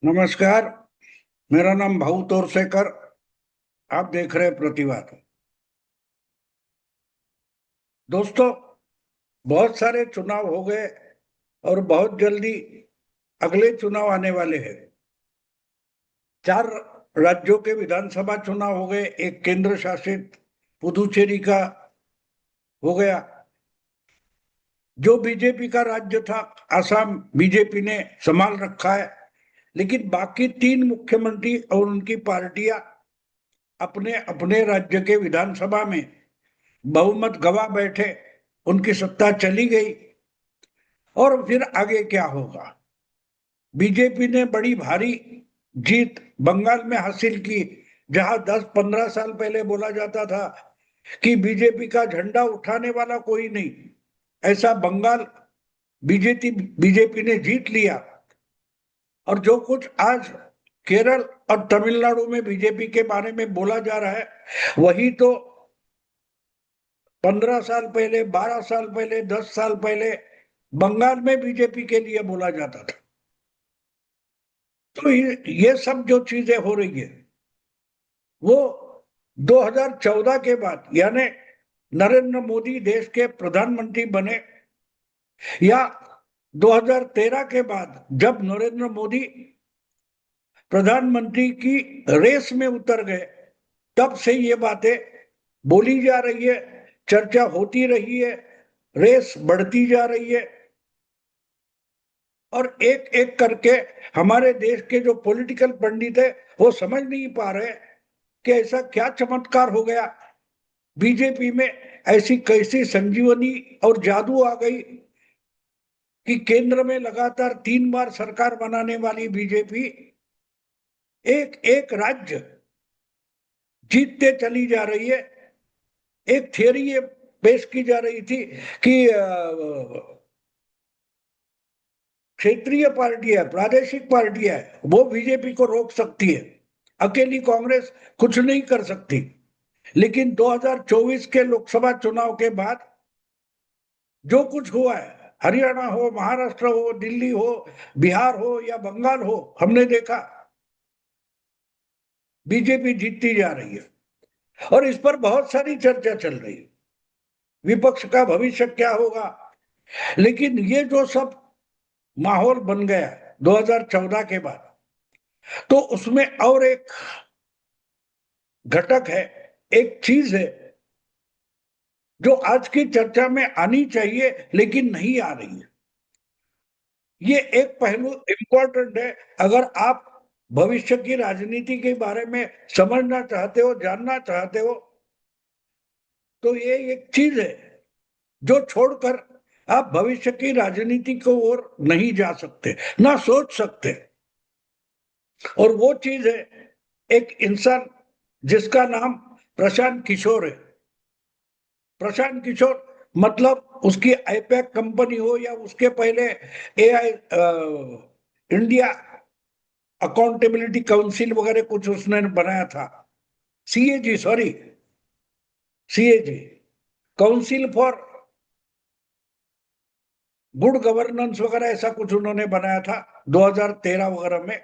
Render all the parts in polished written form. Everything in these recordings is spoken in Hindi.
नमस्कार। मेरा नाम भाऊ तोरसेकर। आप देख रहे हैं प्रतिवाद। दोस्तों, बहुत सारे चुनाव हो गए और बहुत जल्दी अगले चुनाव आने वाले हैं। 4 राज्यों के विधानसभा चुनाव हो गए, एक केंद्र शासित पुदुचेरी का हो गया। जो बीजेपी का राज्य था, असम, बीजेपी ने संभाल रखा है। लेकिन बाकी 3 मुख्यमंत्री और उनकी पार्टियां अपने अपने राज्य के विधानसभा में बहुमत गवा बैठे, उनकी सत्ता चली गई। और फिर आगे क्या होगा? बीजेपी ने बड़ी भारी जीत बंगाल में हासिल की, जहां 10-15 साल पहले बोला जाता था कि बीजेपी का झंडा उठाने वाला कोई नहीं। ऐसा बंगाल बीजेपी बीजेपी ने जीत लिया। और जो कुछ आज केरल और तमिलनाडु में बीजेपी के बारे में बोला जा रहा है, वही तो 15 साल पहले, 12 साल पहले, 10 साल पहले बंगाल में बीजेपी के लिए बोला जाता था। तो ये सब जो चीजें हो रही है, वो 2014 के बाद, यानी नरेंद्र मोदी देश के प्रधानमंत्री बने, या 2013 के बाद जब नरेंद्र मोदी प्रधानमंत्री की रेस में उतर गए, तब से ये बातें बोली जा रही है, चर्चा होती रही है, रेस बढ़ती जा रही है। और एक एक करके हमारे देश के जो पॉलिटिकल पंडित है, वो समझ नहीं पा रहे कि ऐसा क्या चमत्कार हो गया बीजेपी में, ऐसी कैसी संजीवनी और जादू आ गई कि केंद्र में लगातार 3 बार सरकार बनाने वाली बीजेपी एक एक राज्य जीतते चली जा रही है। एक थियरी ये पेश की जा रही थी कि क्षेत्रीय पार्टी है, प्रादेशिक पार्टी है, वो बीजेपी को रोक सकती है, अकेली कांग्रेस कुछ नहीं कर सकती। लेकिन 2024 के लोकसभा चुनाव के बाद जो कुछ हुआ है, हरियाणा हो, महाराष्ट्र हो, दिल्ली हो, बिहार हो या बंगाल हो, हमने देखा बीजेपी जीतती जा रही है। और इस पर बहुत सारी चर्चा चल रही है, विपक्ष का भविष्य क्या होगा। लेकिन ये जो सब माहौल बन गया 2014 के बाद, तो उसमें और एक घटक है, एक चीज है जो आज की चर्चा में आनी चाहिए लेकिन नहीं आ रही है। ये एक पहलू इंपॉर्टेंट है। अगर आप भविष्य की राजनीति के बारे में समझना चाहते हो, जानना चाहते हो, तो ये एक चीज है जो छोड़कर आप भविष्य की राजनीति को ओर नहीं जा सकते, ना सोच सकते। और वो चीज है एक इंसान जिसका नाम प्रशांत किशोर है। प्रशांत किशोर मतलब उसकी आईपैक कंपनी हो या उसके पहले एआई इंडिया अकाउंटेबिलिटी काउंसिल वगैरह कुछ उसने बनाया था, CAG, sorry, CAG, council for good governance वगैरह, ऐसा कुछ उन्होंने बनाया था 2013 वगैरह में।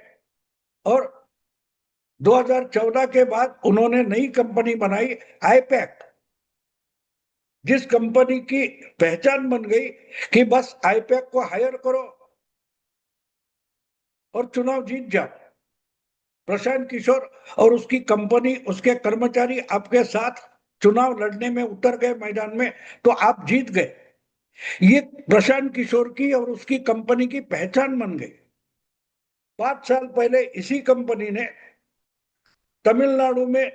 और 2014 के बाद उन्होंने नई कंपनी बनाई, आईपैक, जिस कंपनी की पहचान बन गई कि बस आईपैक को हायर करो और चुनाव जीत जाओ। प्रशांत किशोर और उसकी कंपनी, उसके कर्मचारी आपके साथ चुनाव लड़ने में उतर गए मैदान में, तो आप जीत गए। ये प्रशांत किशोर की और उसकी कंपनी की पहचान बन गई। 5 साल पहले इसी कंपनी ने तमिलनाडु में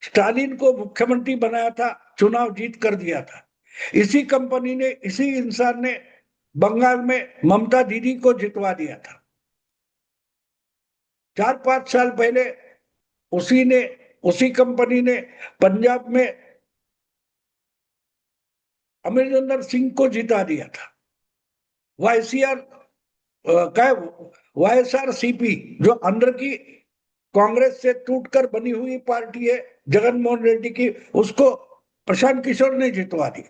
स्टालिन को मुख्यमंत्री बनाया था, चुनाव जीत कर दिया था। इसी कंपनी ने, इसी इंसान ने बंगाल में ममता दीदी को जितवा दिया था। 4-5 साल पहले उसी ने, उसी कंपनी ने पंजाब में अमरिंदर सिंह को जिता दिया था। वाईसीआर क्या, वाईएसआर सीपी, जो अंदर की कांग्रेस से टूटकर बनी हुई पार्टी है जगनमोहन रेड्डी की, उसको प्रशांत किशोर ने जितवा दी।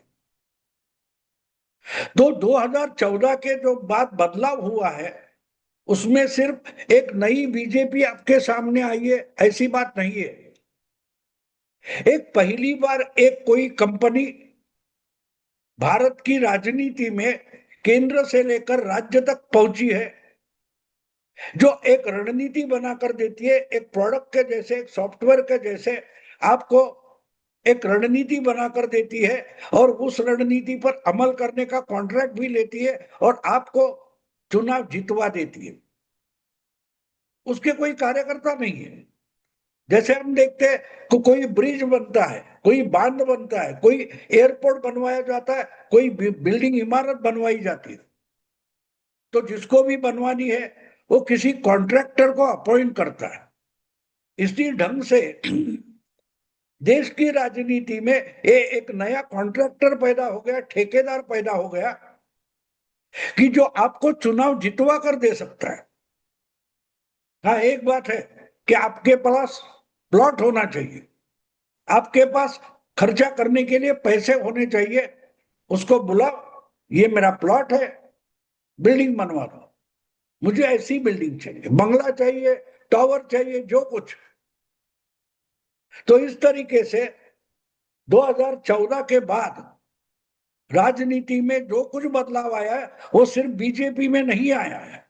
तो 2014 के जो बाद बदलाव हुआ है, उसमें सिर्फ एक नई बीजेपी आपके सामने आई है ऐसी बात नहीं है। एक पहली बार एक कोई कंपनी भारत की राजनीति में केंद्र से लेकर राज्य तक पहुंची है, जो एक रणनीति बनाकर देती है, एक प्रोडक्ट के जैसे, एक सॉफ्टवेयर के जैसे आपको एक रणनीति बनाकर देती है, और उस रणनीति पर अमल करने का कॉन्ट्रैक्ट भी लेती है और आपको चुनाव जितवा देती है। उसके कोई कार्यकर्ता नहीं है। जैसे हम देखते हैं कोई ब्रिज बनता है, कोई बांध बनता है, कोई एयरपोर्ट बनवाया जाता है, कोई बिल्डिंग इमारत बनवाई जाती है, तो जिसको भी बनवानी है वो किसी कॉन्ट्रैक्टर को अपॉइंट करता है। इसी ढंग से देश की राजनीति में ये एक नया कॉन्ट्रैक्टर पैदा हो गया, ठेकेदार पैदा हो गया, कि जो आपको चुनाव जितवा कर दे सकता है। हाँ, एक बात है कि आपके पास प्लॉट होना चाहिए, आपके पास खर्चा करने के लिए पैसे होने चाहिए। उसको बुलाओ, ये मेरा प्लॉट है, बिल्डिंग बनवा दो, मुझे ऐसी बिल्डिंग चाहिए, बंगला चाहिए, टावर चाहिए, जो कुछ। तो इस तरीके से 2014 के बाद राजनीति में जो कुछ बदलाव आया है वो सिर्फ बीजेपी में नहीं आया है,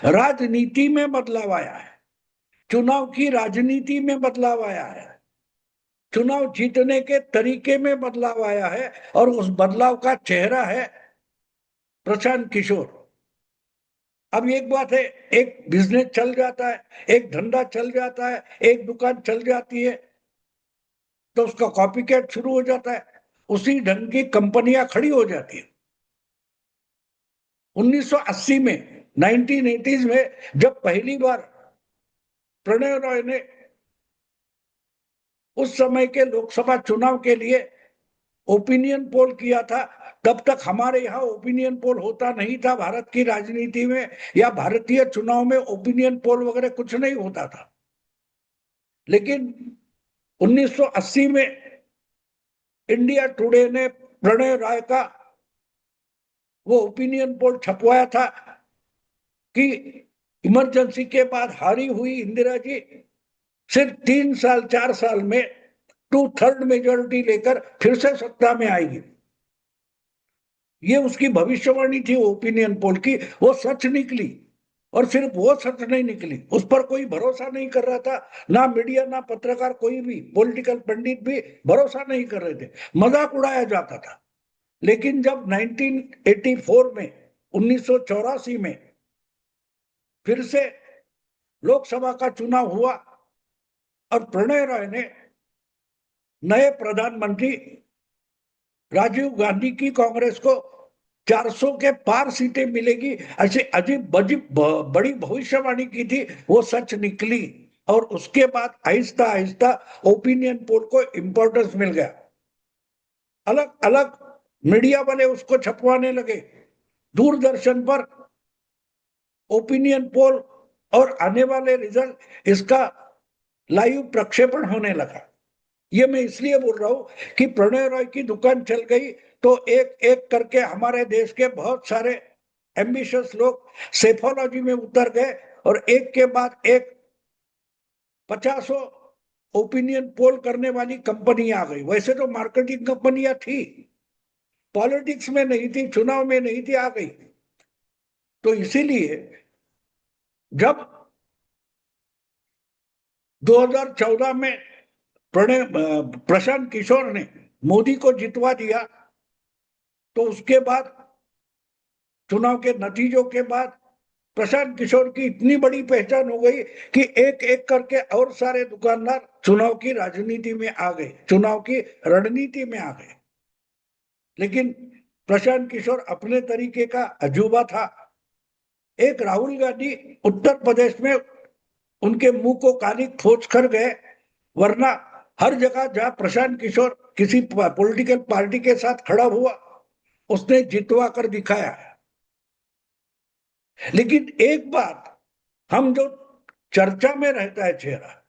राजनीति में बदलाव आया है, चुनाव की राजनीति में बदलाव आया है, चुनाव जीतने के तरीके में बदलाव आया है, और उस बदलाव का चेहरा है प्रशांत किशोर। अब एक बात है, एक बिजनेस चल जाता है, एक धंधा चल जाता है, एक दुकान चल जाती है, तो उसका कॉपी कैट शुरू हो जाता है, उसी ढंग की कंपनियां खड़ी हो जाती है। 1980 में, 1980s में जब पहली बार प्रणय रॉय ने उस समय के लोकसभा चुनाव के लिए ओपिनियन पोल किया था, तब तक हमारे यहाँ ओपिनियन पोल होता नहीं था भारत की राजनीति में, या भारतीय चुनाव में ओपिनियन पोल वगैरह कुछ नहीं होता था। लेकिन 1980 में इंडिया टुडे ने प्रणय राय का वो ओपिनियन पोल छपवाया था कि इमरजेंसी के बाद हारी हुई इंदिरा जी सिर्फ 3 साल 4 साल में 2/3 मेजोरिटी लेकर फिर से सत्ता में आएगी। ये उसकी भविष्यवाणी थी ओपिनियन पोल की, वो सच निकली। और सिर्फ वो सच नहीं निकली, उस पर कोई भरोसा नहीं कर रहा था, ना मीडिया, ना पत्रकार, कोई भी पॉलिटिकल पंडित भी भरोसा नहीं कर रहे थे, मजाक उड़ाया जाता था। लेकिन जब 1984 में, 1984 में फिर से लोकसभा का चुनाव हुआ और प्रणय राय ने नए प्रधानमंत्री राजीव गांधी की कांग्रेस को 400 के पार सीटें मिलेगी ऐसे अजीब बड़ी भविष्यवाणी की थी, वो सच निकली। और उसके बाद आहिस्ता आहिस्ता ओपिनियन पोल को इंपॉर्टेंस मिल गया, अलग अलग मीडिया वाले उसको छपवाने लगे, दूरदर्शन पर ओपिनियन पोल और आने वाले रिजल्ट इसका लाइव प्रक्षेपण होने लगा। ये मैं इसलिए बोल रहा हूं कि प्रणय रॉय की दुकान चल गई तो एक एक करके हमारे देश के बहुत सारे एम्बिशियस लोग सेफोलॉजी में उतर गए, और एक के बाद एक 50 ओपिनियन पोल करने वाली कंपनी आ गई। वैसे तो मार्केटिंग कंपनियां थी, पॉलिटिक्स में नहीं थी, चुनाव में नहीं थी, आ गई। तो इसीलिए जब 2014 में प्रशांत किशोर ने मोदी को जितवा दिया, तो उसके बाद चुनाव के नतीजों के बाद प्रशांत किशोर की इतनी बड़ी पहचान हो गई कि एक एक करके और सारे दुकानदार चुनाव की राजनीति में आ गए, चुनाव की रणनीति में आ गए। लेकिन प्रशांत किशोर अपने तरीके का अजूबा था। एक राहुल गांधी उत्तर प्रदेश में उनके मुंह को काली ठोंच कर गए, वरना हर जगह जहां प्रशांत किशोर किसी पॉलिटिकल पार्टी के साथ खड़ा हुआ, उसने जितवा कर दिखाया। लेकिन एक बात, हम जो चर्चा में रहता है चेहरा,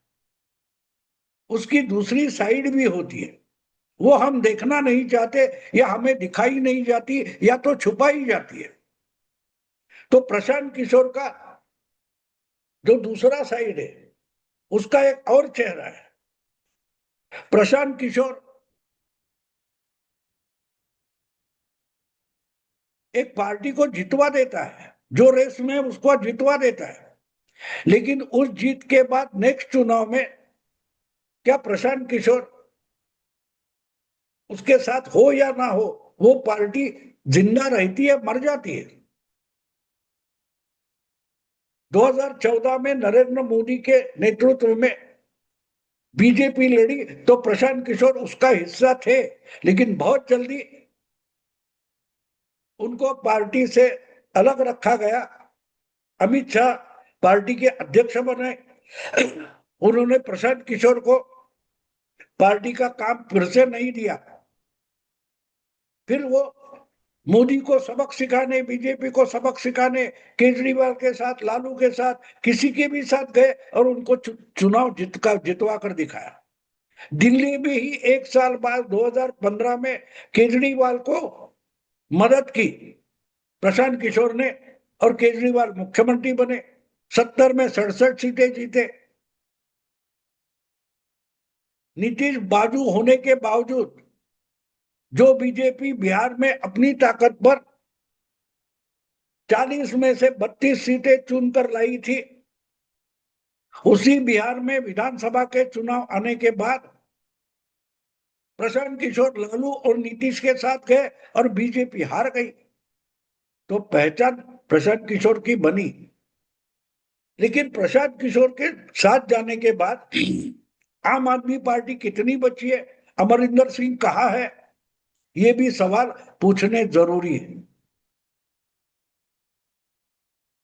उसकी दूसरी साइड भी होती है, वो हम देखना नहीं चाहते, या हमें दिखाई नहीं जाती, या तो छुपाई जाती है। तो प्रशांत किशोर का जो दूसरा साइड है, उसका एक और चेहरा है। प्रशांत किशोर एक पार्टी को जितवा देता है, जो रेस में उसको जितवा देता है, लेकिन उस जीत के बाद नेक्स्ट चुनाव में क्या प्रशांत किशोर उसके साथ हो या ना हो, वो पार्टी जिंदा रहती है, मर जाती है। 2014 में नरेंद्र मोदी के नेतृत्व में बीजेपी लड़ी तो प्रशांत किशोर उसका हिस्सा थे, लेकिन बहुत जल्दी उनको पार्टी से अलग रखा गया। अमित शाह पार्टी के अध्यक्ष बने, उन्होंने प्रशांत किशोर को पार्टी का काम फिर से नहीं दिया। फिर वो मोदी को सबक सिखाने, बीजेपी को सबक सिखाने केजरीवाल के साथ, लालू के साथ, किसी के भी साथ गए और उनको चुनाव जितवा कर दिखाया। दिल्ली में ही एक साल बाद 2015 में केजरीवाल को मदद की प्रशांत किशोर ने, और केजरीवाल मुख्यमंत्री बने। 70 में 67 सीटें जीते। नीतीश बाजू होने के बावजूद जो बीजेपी बिहार में अपनी ताकत पर 40 में से 32 सीटें चुनकर लाई थी, उसी बिहार में विधानसभा के चुनाव आने के बाद प्रशांत किशोर लालू और नीतीश के साथ गए और बीजेपी हार गई। तो पहचान प्रशांत किशोर की बनी। लेकिन प्रशांत किशोर के साथ जाने के बाद आम आदमी पार्टी कितनी बची है, अमरिंदर सिंह कहाँ है, ये भी सवाल पूछने जरूरी है।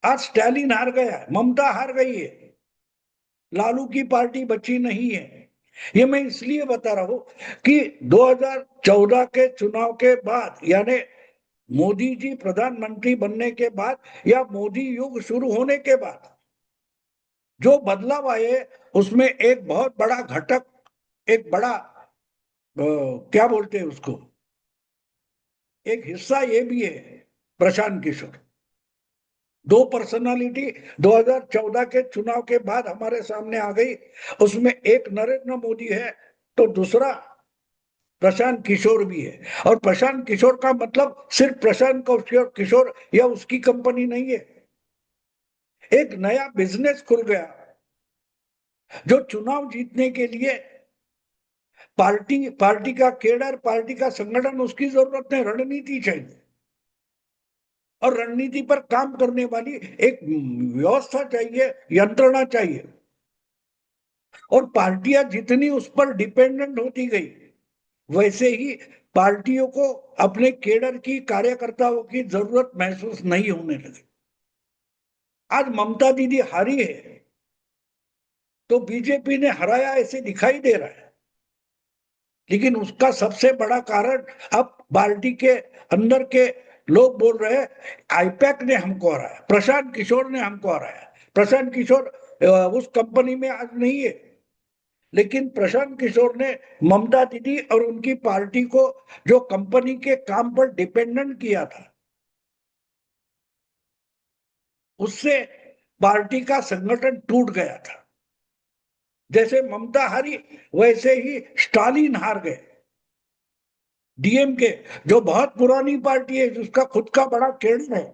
आज स्टैलिन हार गया, ममता हार गई है, लालू की पार्टी बची नहीं है। ये मैं इसलिए बता रहा हूं कि 2014 के चुनाव के बाद, यानी मोदी जी प्रधानमंत्री बनने के बाद या मोदी युग शुरू होने के बाद जो बदलाव आए, उसमें एक बहुत बड़ा घटक, एक बड़ा क्या बोलते हैं उसको, एक हिस्सा ये भी है प्रशांत किशोर। दो पर्सनालिटी 2014 के चुनाव के बाद हमारे सामने आ गई। उसमें एक नरेंद्र मोदी है तो दूसरा प्रशांत किशोर भी है। और प्रशांत किशोर का मतलब सिर्फ प्रशांत किशोर या उसकी कंपनी नहीं है। एक नया बिजनेस खुल गया जो चुनाव जीतने के लिए पार्टी का केडर, पार्टी का संगठन, उसकी जरूरत नहीं, रणनीति चाहिए। और रणनीति पर काम करने वाली एक व्यवस्था चाहिए, यंत्रणा चाहिए। और पार्टियां जितनी उस पर डिपेंडेंट होती गई, वैसे ही पार्टियों को अपने केडर की, कार्यकर्ताओं की जरूरत महसूस नहीं होने लगी। आज ममता दीदी हारी है तो बीजेपी ने हराया ऐसे दिखाई दे रहा है, लेकिन उसका सबसे बड़ा कारण अब पार्टी के अंदर के लोग बोल रहे हैं आईपैक ने हमको हराया, प्रशांत किशोर ने हमको हराया। प्रशांत किशोर उस कंपनी में आज नहीं है, लेकिन प्रशांत किशोर ने ममता दीदी और उनकी पार्टी को जो कंपनी के काम पर डिपेंडेंट किया था, उससे पार्टी का संगठन टूट गया था। जैसे ममता हारी, वैसे ही स्टालिन हार गए। डीएमके जो बहुत पुरानी पार्टी है, जिसका खुद का बड़ा केडर है,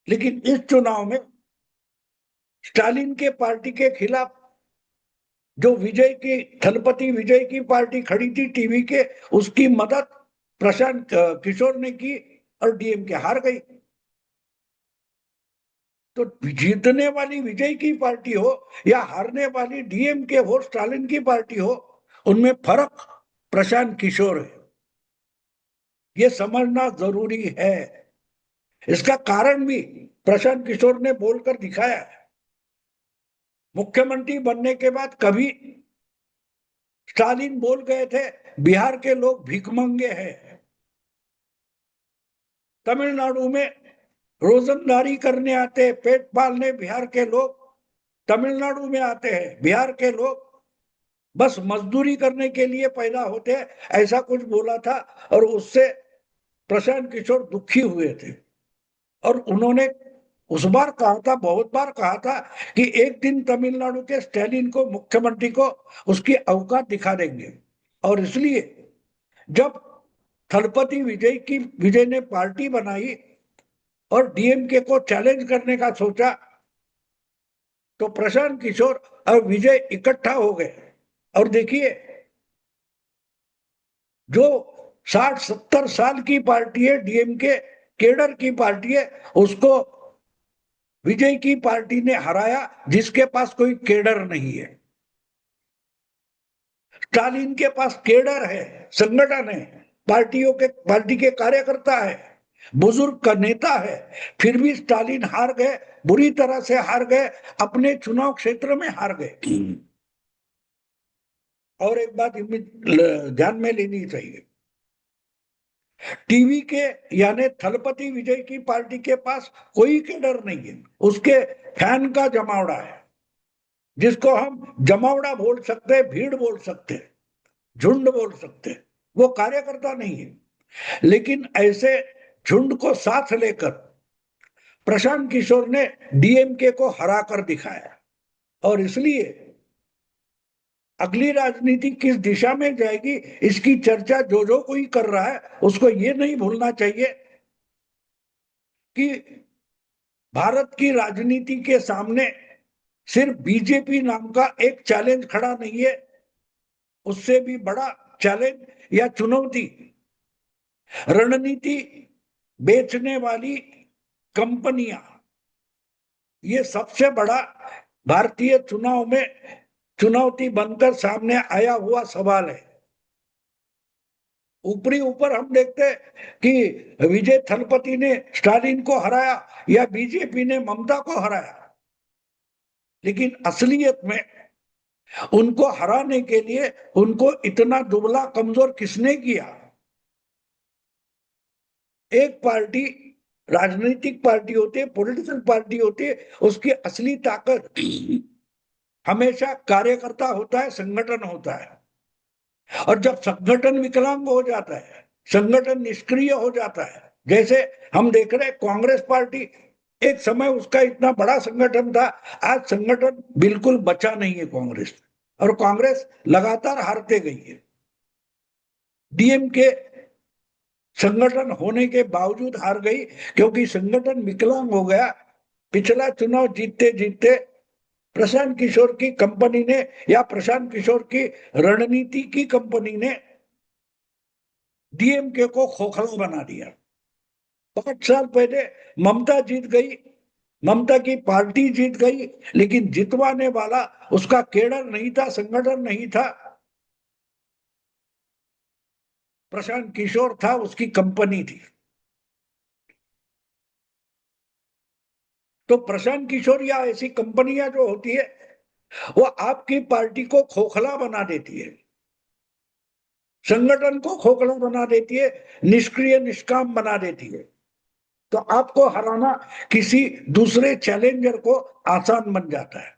लेकिन इस चुनाव में स्टालिन के पार्टी के खिलाफ जो विजय की, थलपति विजय की पार्टी खड़ी थी टीवी के, उसकी मदद प्रशांत किशोर ने की और डीएमके हार गई। तो जीतने वाली विजय की पार्टी हो या हारने वाली डीएमके हो, स्टालिन की पार्टी हो, उनमें फर्क प्रशांत किशोर है। ये समझना जरूरी है। इसका कारण भी प्रशांत किशोर ने बोलकर दिखाया है। मुख्यमंत्री बनने के बाद कभी स्टालिन बोल गए थे बिहार के लोग भिखमंगे हैं, तमिलनाडु में रोजंदारी करने आते हैं, पेट पालने बिहार के लोग तमिलनाडु में आते हैं, बिहार के लोग बस मजदूरी करने के लिए पैदा होते हैं, ऐसा कुछ बोला था। और उससे प्रशांत किशोर दुखी हुए थे और उन्होंने उस बार कहा था, बहुत बार कहा था कि एक दिन तमिलनाडु के स्टालिन को, मुख्यमंत्री को, उसकी औकात दिखा देंगे। और इसलिए जब थलपति विजय ने पार्टी बनाई और डीएमके को चैलेंज करने का सोचा, तो प्रशांत किशोर और विजय इकट्ठा हो गए। और देखिए, जो 60-70 साल की पार्टी है डीएमके, केडर की पार्टी है, उसको विजय की पार्टी ने हराया, जिसके पास कोई केडर नहीं है। स्टालिन के पास केडर है, संगठन है, पार्टी के कार्यकर्ता है, बुजुर्ग का नेता है। फिर भी स्टालिन हार गए, बुरी तरह से हार गए, अपने चुनाव क्षेत्र में हार गए। और एक बात ध्यान में लेनी चाहिए, टीवी के यानी थलपति विजय की पार्टी के पास कोई केडर नहीं है, उसके फैन का जमावड़ा है, जिसको हम जमावड़ा बोल सकते हैं, भीड़ बोल सकते हैं, झुंड बोल सकते हैं। वो कार्यकर्ता नहीं है। लेकिन ऐसे झुंड को साथ लेकर प्रशांत किशोर ने डीएमके को हरा कर दिखाया। और इसलिए अगली राजनीति किस दिशा में जाएगी, इसकी चर्चा जो जो कोई कर रहा है, उसको ये नहीं भूलना चाहिए कि भारत की राजनीति के सामने सिर्फ बीजेपी नाम का एक चैलेंज खड़ा नहीं है, उससे भी बड़ा चैलेंज या चुनौती रणनीति बेचने वाली कंपनियां, ये सबसे बड़ा भारतीय चुनाव में चुनौती बनकर सामने आया हुआ सवाल है। ऊपरी ऊपर हम देखते हैं कि विजय थलपति ने स्टालिन को हराया या बीजेपी ने ममता को हराया, लेकिन असलियत में उनको हराने के लिए उनको इतना दुबला कमजोर किसने किया? एक पार्टी राजनीतिक पार्टी होती है, पॉलिटिकल पार्टी होती है, उसकी असली ताकत हमेशा कार्यकर्ता होता है, संगठन होता है। और जब संगठन विकलांग हो जाता है, संगठन निष्क्रिय हो जाता है, जैसे हम देख रहे हैं कांग्रेस पार्टी, एक समय उसका इतना बड़ा संगठन था, आज संगठन बिल्कुल बचा नहीं है कांग्रेस, और कांग्रेस लगातार हारते गई है। डीएमके संगठन होने के बावजूद हार गई, क्योंकि संगठन विकलांग हो गया। पिछला चुनाव जीतते जीतते प्रशांत किशोर की कंपनी ने या प्रशांत किशोर की रणनीति की कंपनी ने डीएमके को खोखला बना दिया। 5 साल पहले ममता जीत गई, ममता की पार्टी जीत गई, लेकिन जितवाने वाला उसका केडर नहीं था, संगठन नहीं था, प्रशांत किशोर था, उसकी कंपनी थी। तो प्रशांत किशोर या ऐसी कंपनियां जो होती है, वो आपकी पार्टी को खोखला बना देती है, संगठन को खोखला बना देती है, निष्क्रिय निष्काम बना देती है। तो आपको हराना किसी दूसरे चैलेंजर को आसान बन जाता है।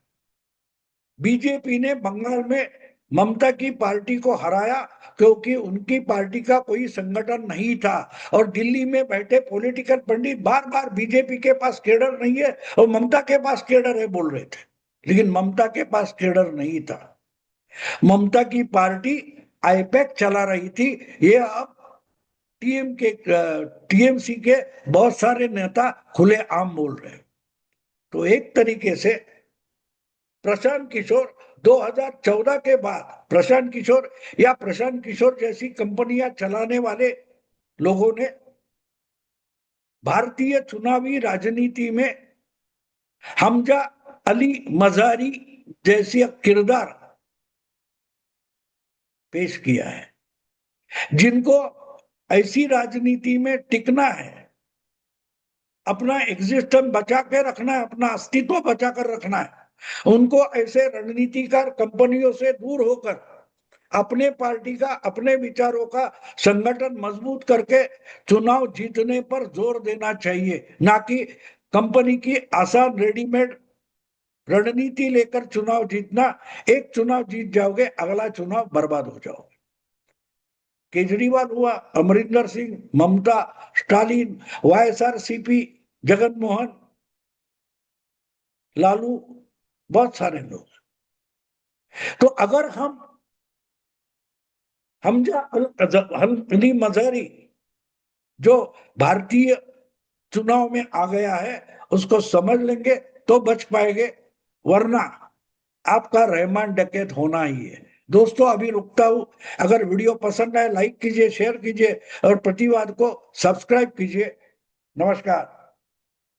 बीजेपी ने बंगाल में ममता की पार्टी को हराया, क्योंकि उनकी पार्टी का कोई संगठन नहीं था। और दिल्ली में बैठे पॉलिटिकल पंडित बार बार बीजेपी के पास केडर नहीं है और ममता के पास केडर है बोल रहे थे, लेकिन ममता के पास केडर नहीं था। ममता की पार्टी आईपैक चला रही थी। ये अब टीएमसी के बहुत सारे नेता खुले आम बोल रहे हैं। तो एक तरीके से प्रशांत किशोर 2014 के बाद, प्रशांत किशोर या प्रशांत किशोर जैसी कंपनियां चलाने वाले लोगों ने भारतीय चुनावी राजनीति में हमजा अली मजारी जैसी किरदार पेश किया है, जिनको ऐसी राजनीति में टिकना है, अपना एग्जिस्टेंस बचा के रखना है, अपना अस्तित्व बचा कर रखना है। उनको ऐसे रणनीतिकार कंपनियों से दूर होकर अपने पार्टी का, अपने विचारों का संगठन मजबूत करके चुनाव जीतने पर जोर देना चाहिए, ना कि कंपनी की आसान रेडीमेड रणनीति लेकर चुनाव जीतना। एक चुनाव जीत जाओगे, अगला चुनाव बर्बाद हो जाओगे। केजरीवाल हुआ, अमरिंदर सिंह, ममता, स्टालिन, वाईएसआरसीपी, जगन मोहन, लालू, बहुत सारे लोग। तो अगर हमजा अली मजहरी जो भारतीय चुनाव में आ गया है उसको समझ लेंगे तो बच पाएंगे, वरना आपका रहमान डकैत होना ही है। दोस्तों अभी रुकता हूं, अगर वीडियो पसंद आए लाइक कीजिए, शेयर कीजिए और प्रतिवाद को सब्सक्राइब कीजिए। नमस्कार।